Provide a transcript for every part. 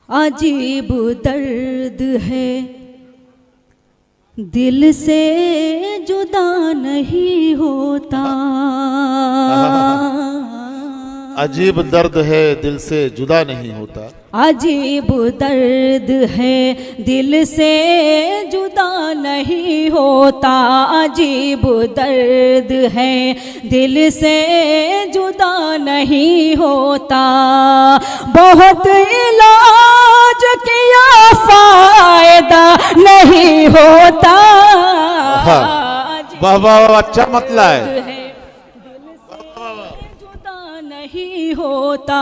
अजीब दर्द है दिल से जुदा नहीं होता। अजीब दर्द है दिल से जुदा नहीं होता। अजीब दर्द है दिल से जुदा नहीं होता। अजीब दर्द है दिल से जुदा नहीं होता। बहुत इलाज किया फायदा नहीं होता। वाह वाह वाह, अच्छा मतला है। नहीं होता।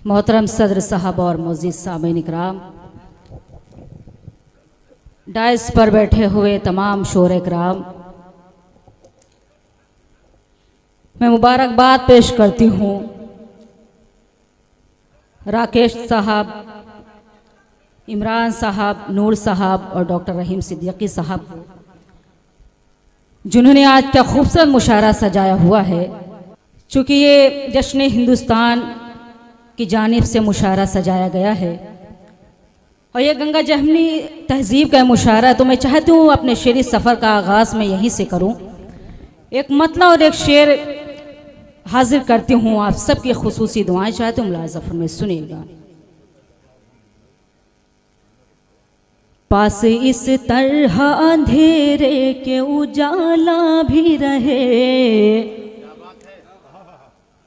मोहतरम सदर साहब और मुअज़्ज़िज़ सामीन इकराम, डाइस पर बैठे हुए तमाम शोरे इकराम, मैं मुबारकबाद पेश करती हूँ राकेश साहब, इमरान साहब, नूर साहब और डॉक्टर रहीम सिद्दीकी साहब को, जिन्होंने आज का खूबसूरत मुशायरा सजाया हुआ है। चूँकि ये जश्न हिंदुस्तान की जानिब से मुशायरा सजाया गया है और ये गंगा जमनी तहजीब का मुशायरा है, तो मैं चाहती हूँ अपने शेरी सफ़र का आगाज़ मैं यहीं से करूँ। एक मतला और एक शेर हाजिर करती हूँ, आप सबकी खुसूसी दुआएं चाहती हूँ, मुलाज़ा में सुनिएगा। पास इस तरह अंधेरे के उजाला भी रहे,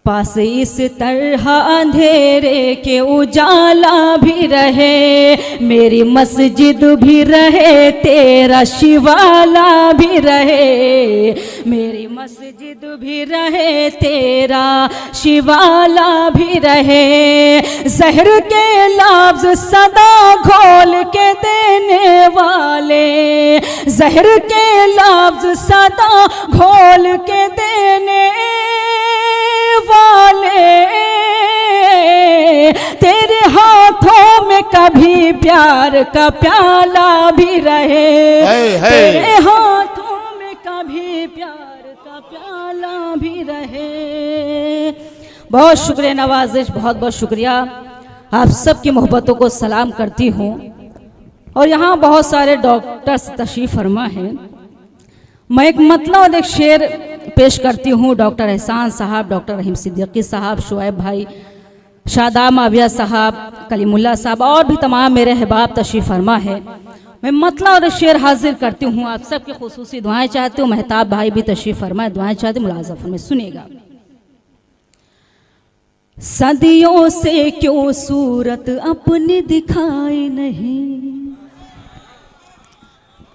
पास इस तरह अंधेरे के उजाला भी रहे। मेरी मस्जिद भी रहे, तेरा शिवाला भी रहे। मेरी मस्जिद भी रहे, तेरा शिवाला भी रहे। जहर के लफ्ज सदा घोल के देने वाले, जहर के लफ्ज सदा घोल के देने वाले, तेरे हाथों में कभी प्यार का प्याला भी रहे। तेरे हाथों में कभी प्यार का प्याला भी रहे। बहुत शुक्रिया नवाजिश, बहुत बहुत शुक्रिया। आप सबकी मोहब्बतों को सलाम करती हूँ। और यहाँ बहुत सारे डॉक्टर्स तशरीफ फरमा हैं। मैं एक मतला और एक शेर पेश करती हूँ। डॉक्टर एहसान साहब, डॉक्टर रहीम सिद्दीकी साहब, शुएब भाई, शादाब माविया साहब, कलीमुल्लाह साहब और भी तमाम मेरे अहबाब तशरीफ फरमा है। मैं मतला और शेर हाजिर करती हूँ, आप सबकी खुसूसी दुआएं चाहती हूँ। मेहताब भाई भी तशरीफ फरमाए, दुआएं चाहती हूँ, मुलाज़ा में सुनिएगा। सदियों से क्यों सूरत अपनी दिखाई नहीं,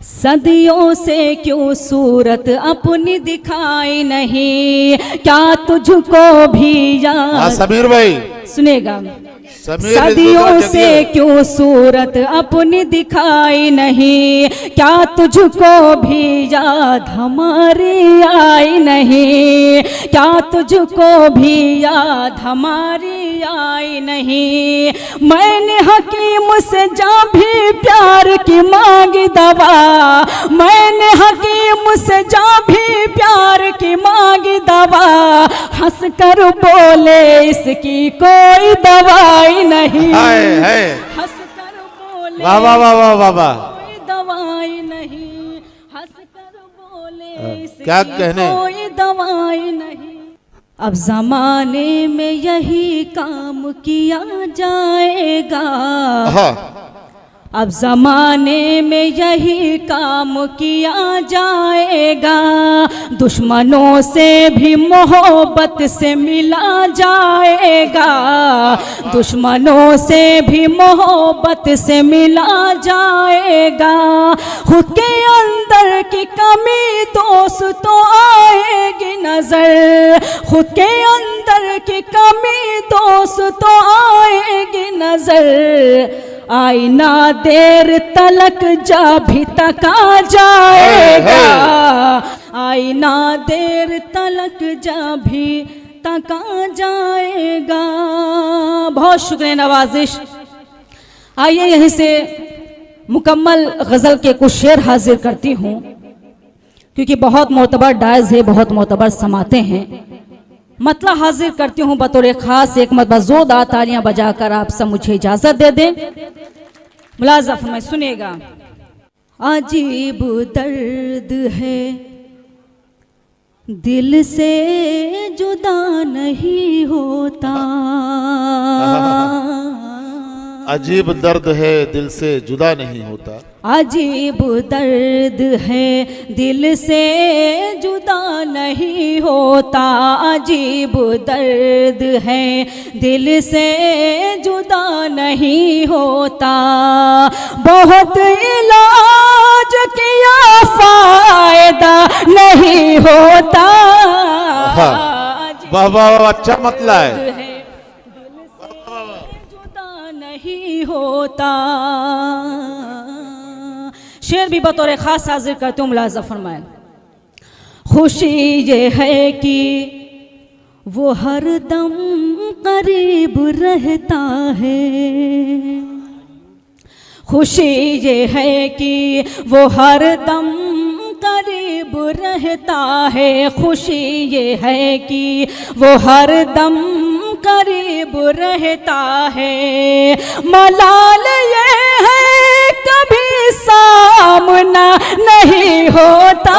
सदियों से क्यों सूरत अपनी दिखाई नहीं। क्या तुझको भी याद, समीर भाई सुनेगा, सदियों से क्यों सूरत अपनी दिखाई नहीं। क्या तुझको भी याद हमारी आई नहीं। क्या तुझको भी याद हमारी आई नहीं। मैंने हकीम से जा भी प्यार की मांगी दवा, मैंने हकीम से जा भी प्यार की मांगी दवा। हंस कर बोले इसकी कोई दवाई नहीं, हंस कर बोले वाह वाह वाह वाह वाह वाह, कोई दवाई नहीं। हंस कर बोले इसकी क्या कहने, कोई दवाई नहीं। अब जमाने में यही काम किया जाएगा, अब जमाने में यही काम किया जाएगा। दुश्मनों से भी मोहब्बत से मिला जाएगा, दुश्मनों से भी मोहब्बत से मिला जाएगा। खुद के अंदर की कमी दोस्तों आएगी नजर, खुद के अंदर की कमी दोस्तों आएगी नजर। आईना देर तलक जा भी तका जाएगा, आईना देर तलक जा भी तका जाएगा। बहुत शुक्रिया नवाजिश। आइए यहीं से मुकम्मल गज़ल के कुछ शेर हाजिर करती हूँ, क्योंकि बहुत मोतबर डायज है, बहुत मोतबर समाते हैं। मतला हाजिर करती हूँ बतौर खास एक मरतबा जोरदार तालियां बजाकर आप सब मुझे इजाजत दे दें। मुलाजा फरमाए, सुनिएगा। अजीब दर्द है दिल से जुदा नहीं होता, अजीब दर्द है दिल से जुदा नहीं होता, अजीब दर्द है दिल से जुदा नहीं होता, अजीब दर्द है दिल से जुदा नहीं होता, बहुत इलाज किया फायदा नहीं होता। वाह वाह वाह, अच्छा मतला है। नहीं होता। शेर भी बतौर खास हाजिर करते हूँ, मुलाजा फरमाए। खुशी ये है कि वो हर दम करीब रहता है, खुशी ये है कि वो हर दम करीब रहता है, खुशी ये है कि वो हर दम करीब रहता है, मलाल ये है कभी सामना नहीं होता।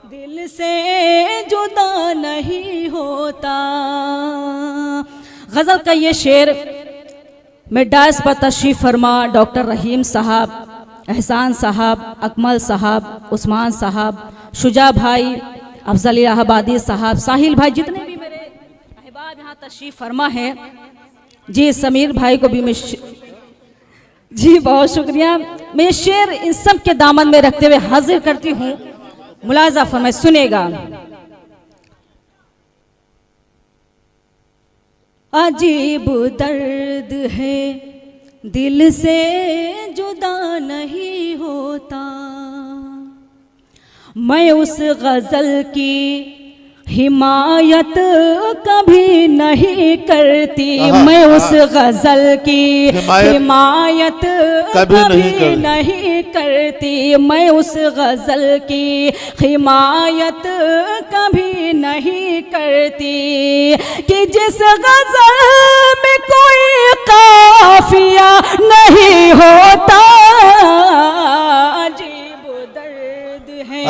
दिल से जुदा नहीं होता। गजल का ये शेर में डायस पर तशरीफ फरमा डॉक्टर रहीम साहब, एहसान साहब, अकमल साहब, उस्मान साहब, शुजा भाई, अफजल इलाहाबादी साहब, साहिल भाई, जितने भी मेरे अहबाब यहाँ तशरीफ फरमा है जी, समीर भाई को भी मैं जी बहुत शुक्रिया। मैं शेर इन सब के दामन में रखते हुए हाजिर करती हूँ। मुलाजा फरमाए, सुनेगा। अजीब दर्द है दिल से जुदा नहीं होता, मैं उस गजल की हिमायत कभी नहीं करती, मैं उस गजल की हिमायत कभी नहीं करती, मैं उस गजल की हिमायत कभी नहीं करती, कि जिस गजल में कोई काफिया नहीं होता। अजीब दर्द है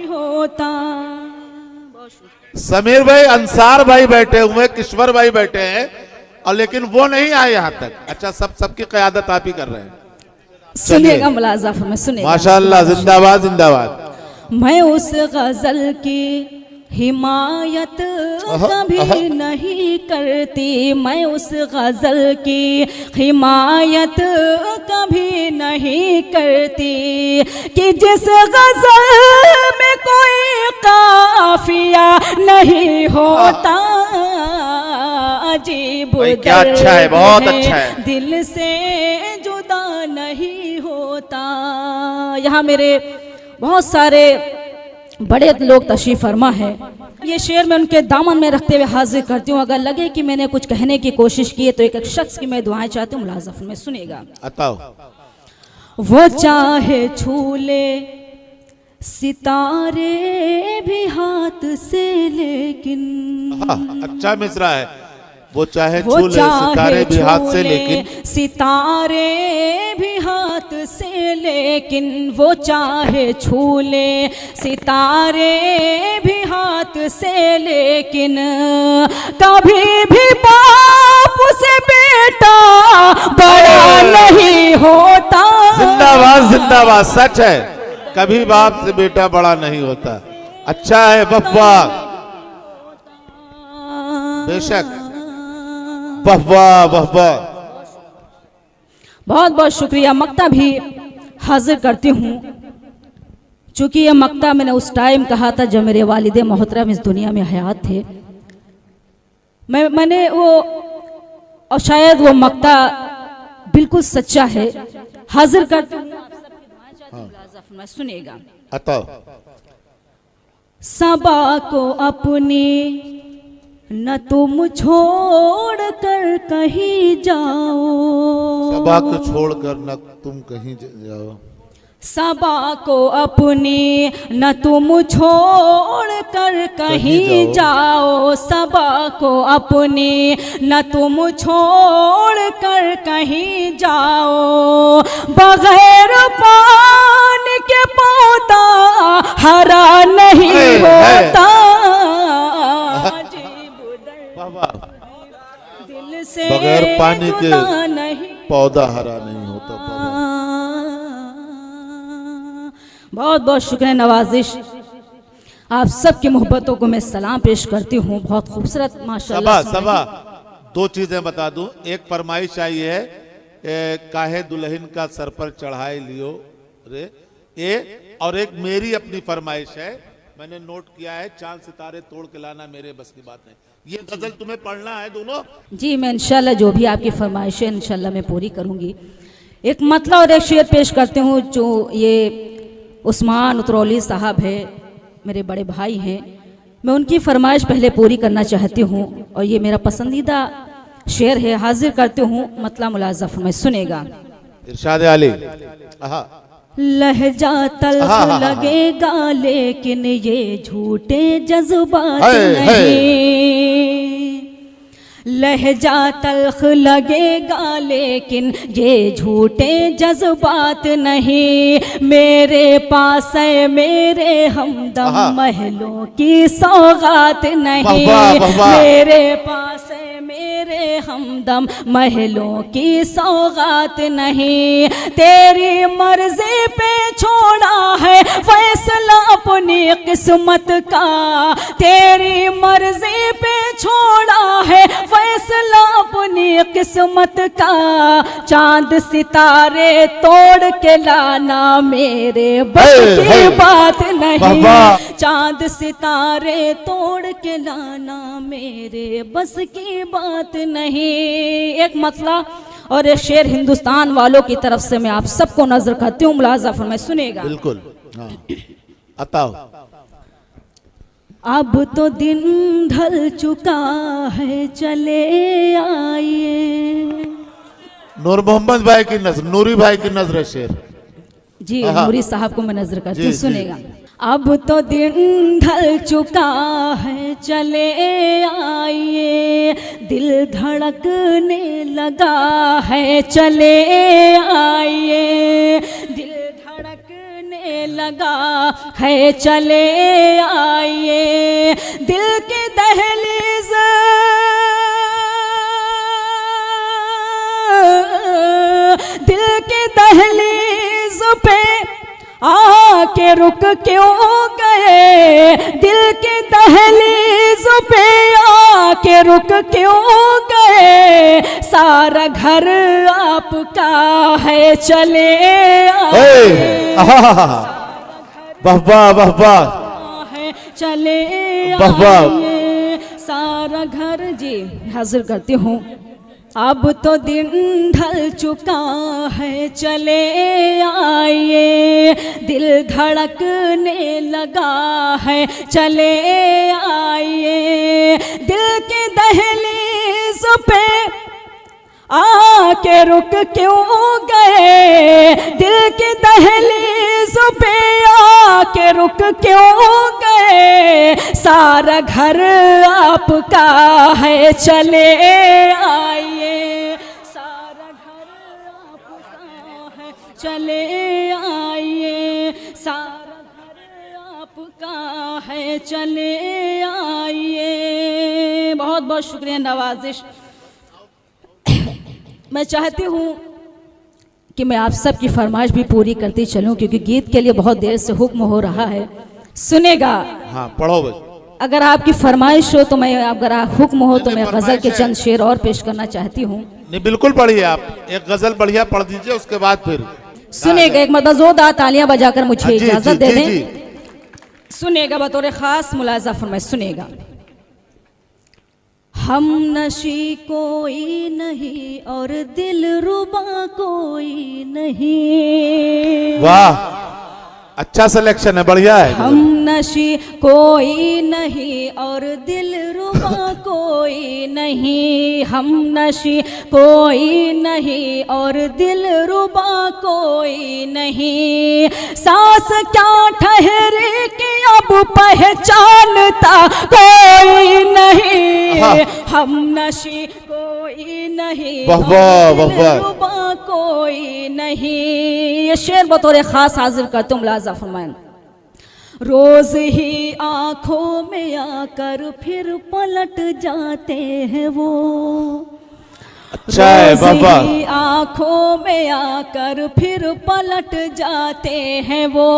होता। समीर भाई, अंसार भाई बैठे हुए, किश्वर भाई बैठे हैं, और लेकिन वो नहीं आए यहाँ तक। अच्छा, सबकी क़यादत आप ही कर रहे हैं। सुनिएगा मुलाजा फरमाए, सुनिएगा। माशाअल्लाह, जिंदाबाद जिंदाबाद। मैं उस गजल की हिमायत कभी नहीं करती, मैं उस गजल की हिमायत कभी नहीं करती, कि जिस गजल में कोई काफिया नहीं होता। अजीब क्या अच्छा है, बहुत अच्छा है। दिल से जुदा नहीं होता। यहाँ मेरे बहुत सारे बड़े लोग तशरीफ फरमा है। ये शेर मैं उनके दामन में रखते हुए हाजिर करती हूँ। अगर लगे कि मैंने कुछ कहने की कोशिश की है तो एक शख्स की मैं दुआएं चाहती हूँ, मुलाज़ा में सुनेगा। वो चाहे छू ले सितारे भी हाथ से, लेकिन अच्छा मिसरा है। वो चाहे छू ले सितारे भी हाथ से, लेकिन सितारे भी हाथ से, लेकिन वो चाहे छू ले सितारे भी हाथ से, लेकिन कभी भी बाप से बेटा बड़ा नहीं होता। जिंदाबाद जिंदाबाद, सच है, कभी बाप से बेटा बड़ा नहीं होता। अच्छा है बप्पा, बेशक, वाह वाह वाह। बहुत बहुत शुक्रिया। मक्ता भी हाजिर करती हूँ, चूँकि यह मक्ता मैंने उस टाइम कहा था जब मेरे वालिद मोहतरम इस दुनिया में हयात थे। मैंने वो, और शायद वो मक्ता बिल्कुल सच्चा है, हाजिर करती हूँ। सुनिएगा। सबा को अपनी न तुम छोड़ कर कहीं जाओ, सबा को छोड़ कर न तुम कहीं जाओ, सबा को अपनी न तुम छोड़ कर कहीं जाओ, सबा को अपनी न तुम छोड़ कर कहीं जाओ। बगैर पानी के पौधा हरा नहीं होता, दिल से बगैर पानी के नहीं पौधा हरा नहीं होता। बहुत बहुत शुक्रिया नवाजिश, आप सबकी मोहब्बतों को मैं सलाम पेश करती हूँ। बहुत खूबसूरत माशाल्लाह। सबा दो चीजें बता दूं, एक फरमाइश आई है काहे दुल्हन का सर पर चढ़ाए लियो रे, ये और एक मेरी अपनी फरमाइश है, मैंने नोट किया है, चांद सितारे तोड़ के लाना मेरे बस की बात नहीं। ये गजल तुम्हें पढ़ना है दोनों? जी मैं इंशाल्लाह जो भी आपकी फरमाइश है इंशाल्लाह मैं पूरी करूंगी। एक मतला और एक शेर पेश करते हूँ, जो ये उस्मान उतरौली साहब है, मेरे बड़े भाई हैं, मैं उनकी फरमाइश पहले पूरी करना चाहती हूँ और ये मेरा पसंदीदा शेर है, हाजिर करती हूँ, मतला मुलाज़ा फरमाए, सुनेगा। इरशाद आली। लहजा तल्ख लगेगा लेकिन ये झूठे जज्बात नहीं, लहजा तल्ख लगेगा लेकिन ये झूठे जज्बात नहीं। मेरे पास है मेरे हमदम महलों की सौगात नहीं, मेरे पास है मेरे हमदम महलों की सौगात नहीं। तेरी मर्जी पे छोड़ा है फैसला अपनी किस्मत का, तेरी मर्जी पे छोड़ा है फैसला अपनी किस्मत का। चांद सितारे तोड़ के लाना मेरे बस की बात नहीं, चांद सितारे तोड़ के लाना मेरे बस की बात नहीं। एक मतला और एक शेर हिंदुस्तान वालों की तरफ से मैं आप सबको नजर करती हूँ, मुलाज़ा फरमाए, सुनेगा। बिल्कुल बताओ। अब तो दिन ढल चुका है चले आइए। नूर मोहम्मद भाई की नजर, नूरी भाई की नजर शेर। जी नूरी साहब को मैं नजर करती हूँ, सुनेगा। अब तो दिन ढल चुका है चले आइए, दिल धड़कने लगा है चले आइए, दिल धड़कने लगा है चले आइए। दिल की दहलीज दिल की दहलीज पे आके रुक क्यों गए, दिल की दहलीज पे आके रुक क्यों गए। सारा घर आपका है चले आए, वाह है चले आए। सारा घर जी हाजिर करती हूँ। अब तो दिन ढल चुका है चले आइए, दिल धड़कने लगा है चले आइए। दिल की दहलीज पे आके रुक क्यों गए, दिल की दहलीज पे आके रुक क्यों गए। सारा घर आपका है चले आइए, सारा घर आपका है चले आइए, सारा घर आपका है चले आइए। बहुत बहुत शुक्रिया नवाजिश। मैं चाहती हूँ कि मैं आप सबकी फरमाइश भी पूरी करती चलूँ, क्योंकि गीत के लिए बहुत देर से हुक्म हो रहा है, सुनेगा। हाँ पढ़ो बस। अगर आपकी फरमाइश हो तो मैं, अगर हुक्म हो तो मैं गजल के चंद शेर और पेश करना चाहती हूँ। नहीं बिल्कुल पढ़िए, आप एक गजल बढ़िया पढ़ दीजिए, उसके बाद फिर सुनेगा। एक मतलब जोरदार तालियां बजाकर मुझे इजाजत दे दें। सुनेगा बतौर खास मुलाज़ा फरमाए, सुनेगा। हम नशी कोई नहीं और दिल रुबा कोई नहीं, वाह अच्छा सिलेक्शन है, बढ़िया है। हम नशी कोई नहीं और दिल रुबा कोई नहीं, हम नशी कोई नहीं और दिल रुबा कोई नहीं। सांस क्या ठहरे कि अब पहचानता कोई नहीं, हम नशी कोई नहीं वाह वाह वाह दिल वाह। रुबा कोई नहीं। ये शेर बतौर खास हाजिर करता हूँ, मुलाजा फरमाएं। रोज ही आंखों में आकर फिर पलट जाते हैं वो, अच्छा है बाबा। रोज ही आंखों में आकर फिर पलट जाते हैं वो,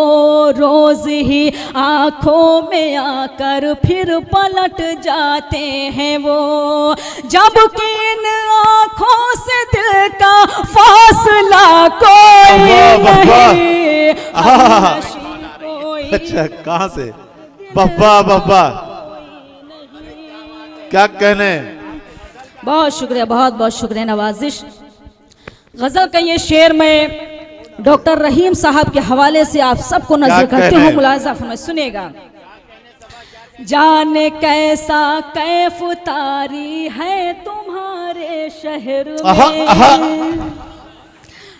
रोज ही आंखों में आकर फिर पलट जाते हैं वो। जबकि इन आंखों से दिल का फासला कोई नहीं, हम नशी कोई अच्छा कहाँ से? बाबा बाबा क्या कहने। बहुत शुक्रिया, बहुत बहुत शुक्रिया नवाजिश। गज़ल का ये शेर मैं डॉक्टर रहीम साहब के हवाले से आप सबको नजर करती हूँ, मुलाजा फरमाइए, सुनेगा। जाने कैसा कैफ तारी है तुम्हारे शहर में,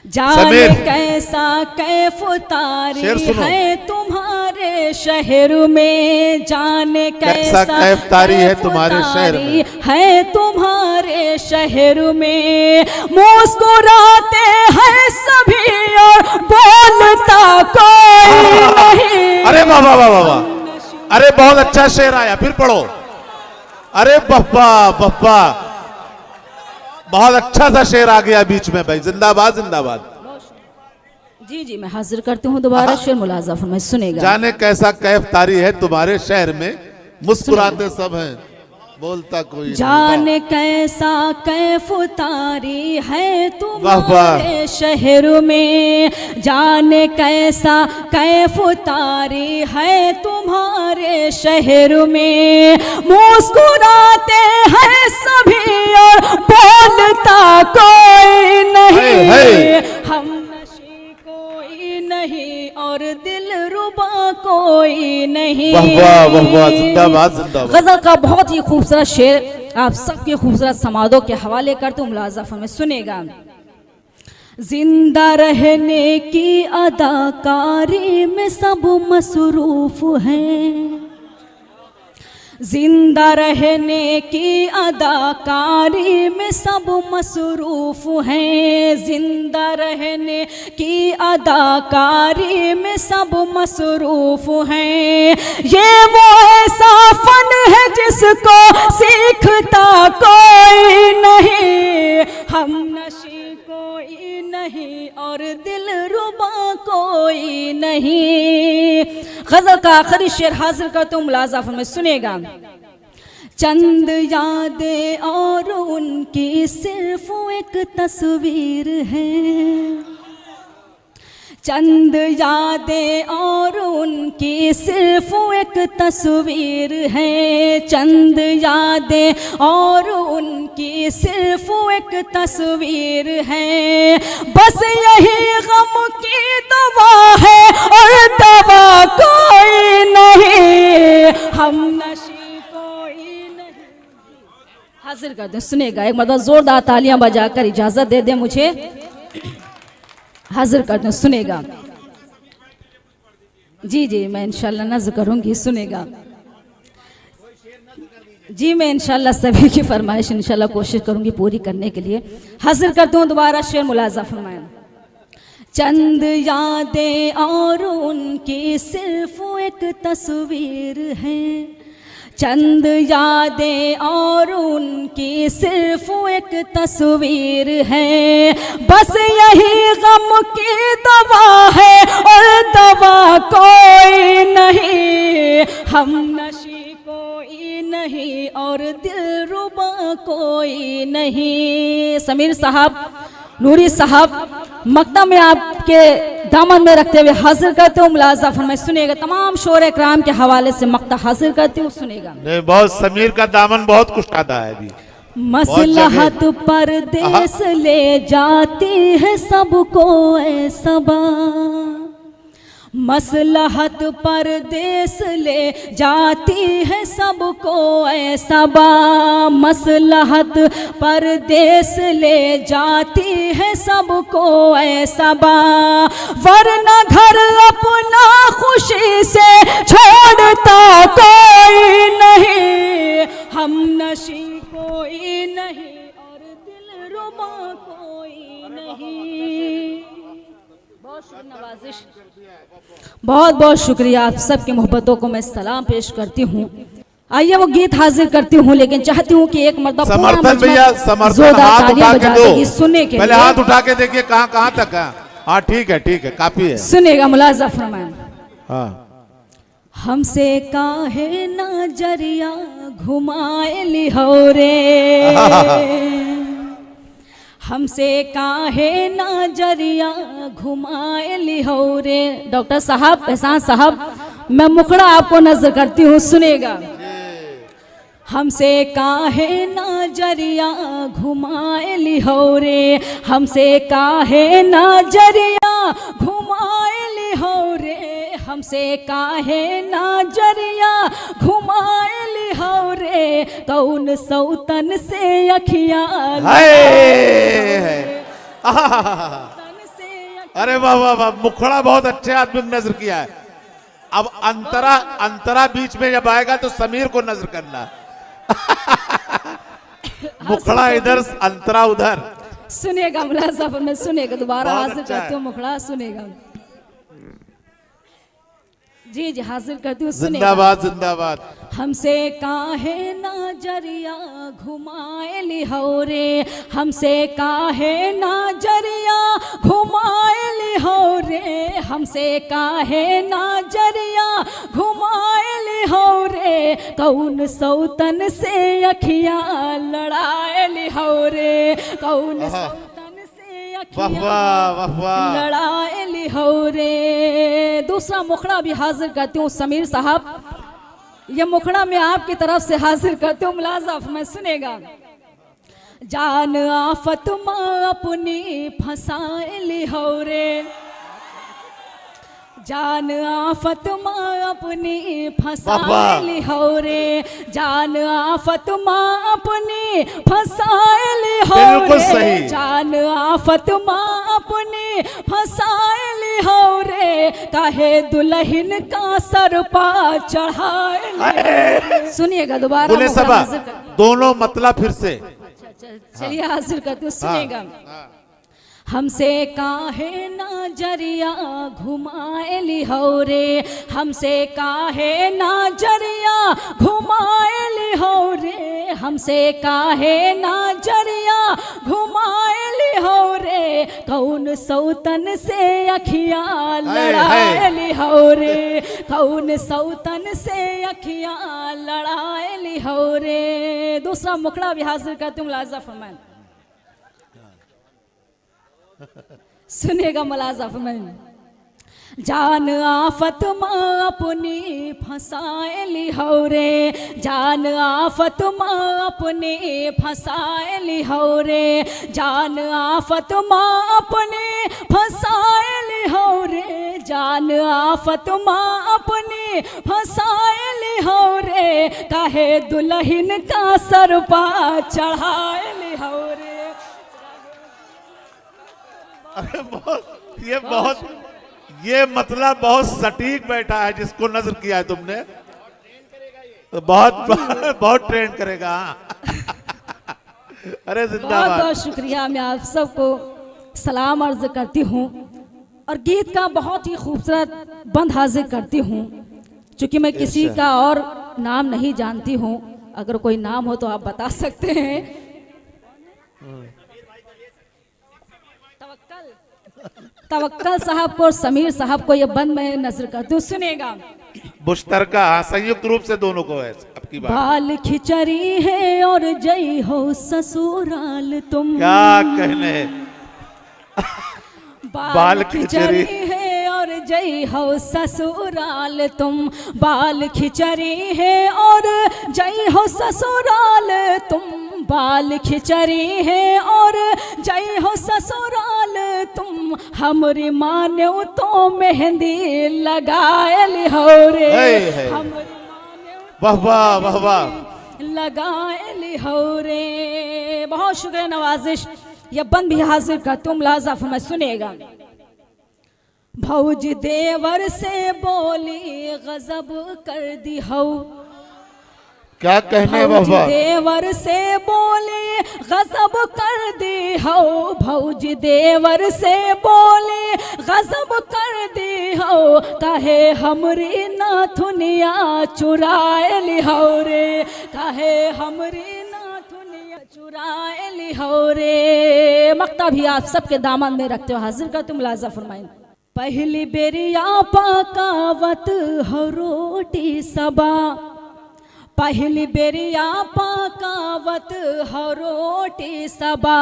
जाने कैसा कैफ तारी है तुम्हारे शहर में, जाने कैसा कैफ तारी है तुम्हारे शहर में, है तुम्हारे शहर में। मुस्कुराते हैं सभी और बोलता कोई नहीं। अरे वाह वाह वाह वाह, अरे बहुत अच्छा शेर आया, फिर पढ़ो। अरे बप्पा बप्पा, बहुत अच्छा सा शेर आ गया बीच में भाई, जिंदाबाद जिंदाबाद। जी जी मैं हाजिर करती हूँ दोबारा शेर, मुलाजा फरमाइए, सुनेगा। जाने कैसा कैफ तारी है तुम्हारे शहर में, मुस्कुराते सब हैं बोलता कोई। जाने कैसा कैफ तारी है तुम्हारे शहर में, जाने कैसा कैफ तारी है तुम्हारे शहर में। मुस्कुराते हैं सभी और बोलता कोई नहीं, हम नशी कोई नहीं और दिल रुबा कोई नहीं। वाह वाह वाह, जिंदाबाद जिंदाबाद। गजल का बहुत ही खूबसूरत शेर आप सबके खूबसूरत समादों के हवाले करते हूँ, मुलाजा फरमाइए, सुनेगा। जिंदा रहने की अदाकारी में सब मसरूफ हैं, जिंदा रहने की अदाकारी में सब मसरूफ हैं, जिंदा रहने की अदाकारी में सब मसरूफ हैं। ये वो ऐसा फन है जिसको सीखता कोई नहीं, हम नशी कोई नहीं और दिल रुबा कोई नहीं। गजल का आखिरी शेर हाजिर करता हूँ, मुलाजा फरमाइए, सुनेगा। चंद यादें और उनकी सिर्फ एक तस्वीर है, चंद यादें और उनकी सिर्फ एक तस्वीर है, चंद यादें और उनकी सिर्फ एक तस्वीर है। बस यही गम की दवा है और दवा कोई नहीं, हम नशी कोई नहीं। हाजिर कर दें, सुनेगा। एक मतलब जोरदार तालियां बजाकर इजाजत दे दें मुझे, हाजिर करते हैं, सुनेगा। जी जी मैं इंशाल्लाह नज़्म करूंगी, सुनेगा। जी मैं इंशाल्लाह सभी की फरमाइश इंशाल्लाह कोशिश करूंगी पूरी करने के लिए। हाजिर करता हूँ दोबारा शेर, मुलाजा फरमाएं। चंद यादें और उनकी सिर्फ एक तस्वीर है, चंद यादें और उनकी सिर्फ एक तस्वीर है। बस यही गम की दवा है और दवा कोई नहीं, हम नशी कोई नहीं और दिल रुबा कोई नहीं। समीर साहब, नूरी साहब मकतब में आपके दामन में रखते हुए हाजिर करते हो, मुलाजा फरमाइए, सुनेगा। तमाम शोरे कराम के हवाले से मकता हाजिर करते हो, सुनेगा। नहीं, बहुत समीर का दामन बहुत कुशादा है जी। मसलहत परदेस ले जाती है सबको ऐ सबा, मसलहत परदेस ले जाती है सबको ऐसा बा, मसलहत परदेस ले जाती है सबको ऐसा बा, वरना घर अपना खुशी से छोड़ता कोई नहीं, हम नशी कोई नहीं और दिलरुबा कोई नहीं। बहुत बहुत शुक्रिया आप सबकी मोहब्बतों को मैं सलाम पेश करती हूँ। आइए वो गीत हाजिर करती हूँ, लेकिन चाहती हूँ कि एक मर्तबा समर्थन भैया, समर्थन हाथ उठा के दो, सुनने के पहले हाथ उठा के देखिए कहाँ कहाँ तक है। हाँ ठीक है काफी है। सुनेगा मुलाजा फरमान। हाँ। हमसे काहे नजरिया घुमाए लिहो रे, हमसे काहे नजरिया घुमाए लिहो रे। डॉक्टर साहब, एहसान साहब, मैं मुखड़ा आपको नजर करती हूँ, सुनेगा। हमसे काहे नजरिया घुमाए लिहो रे, हमसे काहे नजरिया घुमाए लिहो रे, हमसे काहे नजरिया घुमाए लिहो रे, कौन सौतन से अखिया। अरे वाह वाह वाह, मुखड़ा बहुत अच्छे आदमी ने नजर किया है। अब अंतरा बीच में जब आएगा तो समीर को नजर करना। मुखड़ा इधर, अंतरा उधर। सुनेगा मुलाजा में, सुनेगा, दोबारा हाजिर अच्छा करती हूँ, मुखड़ा सुनेगा। जी जी हाजिर करती हूँ, सुनेगा। जिंदाबाद जिंदाबाद। हमसे काहे नजरिया घुमाए लिहो रे, हमसे काहे नजरिया घुमाए लिहो रे, हमसे काहे नजरिया घुमाए लिहो रे, कौन सौतन से अखिया लड़ाए लिहो रे, कौन सौतन से अखिया लड़ाए लिहो रे। दूसरा मुखड़ा भी हाजिर करती हूँ समीर साहब, ये मुखड़ा मैं आपकी तरफ से हाजिर करती हूँ, मुलाजा में सुनेगा। जान आफत माँ अपनी फंसाए लिहो रे, जान आफत माँ अपनी फंसाए लिहो रे, जान आफत माँ अपनी फंसाए लिहो रे, जान आफत माँ अपनी फंसाए लिहो रे, काहे दुल्हन का सर पा चढ़ाए। सुनिएगा दोबारा, दोनों मतलब फिर से। चलिए हाजिर करती हूँ, सुनिएगा। हमसे काहे नजरिया घुमाए लिहो रे, हमसे काहे नजरिया घुमाए लिहो रे, हमसे काहे नजरिया घुमाए लिहो रे, कौन सौतन से अखिया लड़ाए लिहो रे, कौन सौतन से अखिया लड़ाए लिहो रे। दूसरा मुखड़ा भी हाजिर करती हूँ, मुलाजा फरमान। सुनेगा मुलाजा फरमान। जान आफत माँ अपनी फंसाए लिहो रे, जान आफत माँ अपनी फंसाए लिहो रे, जान आफत माँ अपनी फंसाए लिहो रे, जान आफत माँ अपनी फंसाए लिहो रे, काहे दुल्हन का सर पा चढ़ाए लिहो रे। अरे ये मतलब बहुत सटीक बैठा है, जिसको नजर किया है तुमने तो बहुत ट्रेंड करेगा। अरे जिंदाबाद। बहुत बहुत शुक्रिया, मैं आप सबको सलाम अर्ज करती हूँ और गीत का बहुत ही खूबसूरत बंद हाजिर करती हूँ। चूंकि मैं किसी का और नाम नहीं जानती हूँ, अगर कोई नाम हो तो आप बता सकते हैं। तवक्कल साहब को और समीर साहब को ये बंद में नजर करती हूँ, सुनेगा। मुश्तरका, संयुक्त रूप से दोनों को है आपकी बात। बाल खिचड़ी है और जय हो ससुराल तुम, क्या कहने। बाल खिचड़ी है और जय हो ससुराल तुम, बाल खिचड़ी है और जय हो ससुराल तुम, बाल खिचड़ी है और जय हो ससुराल तुम हमरी मान्यो तो मेहंदी लगाए हो रे, हमरी वाह वाह वाह वाह, लगाए हो रे। बहुत शुक्रिया नवाजिश। ये बंद भी हाजिर का तुम लाजा फरमाए, सुनेगा। भौज देवर से बोली गजब कर दी हो, क्या कहने भौज बाबा, देवर से बोली गजब कर दी हो, भौज देवर से बोली गजब कर दी हो, काहे हमरी नाथुनिया चुराए ली हो रे, काहे हमरी नाथुनिया चुराए ली हो रे। मक्ता भी आप सबके दामन में रखते हो, हाजिर का तुम लाजा फरमाइन। पहली बेरिया पकावत हो रोटी सबा, पहली बेरिया पकावत हो रोटी सबा,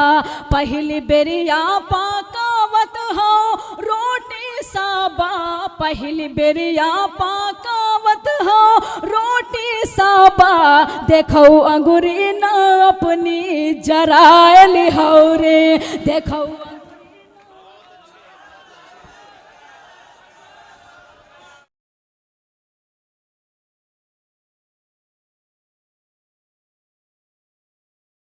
पहली बेरिया पकावत हो रोटी सबा, पहली बेरिया पकावत हो रोटी सबा, देखो अंगूरी न अपनी जराए ली हो रे, देखो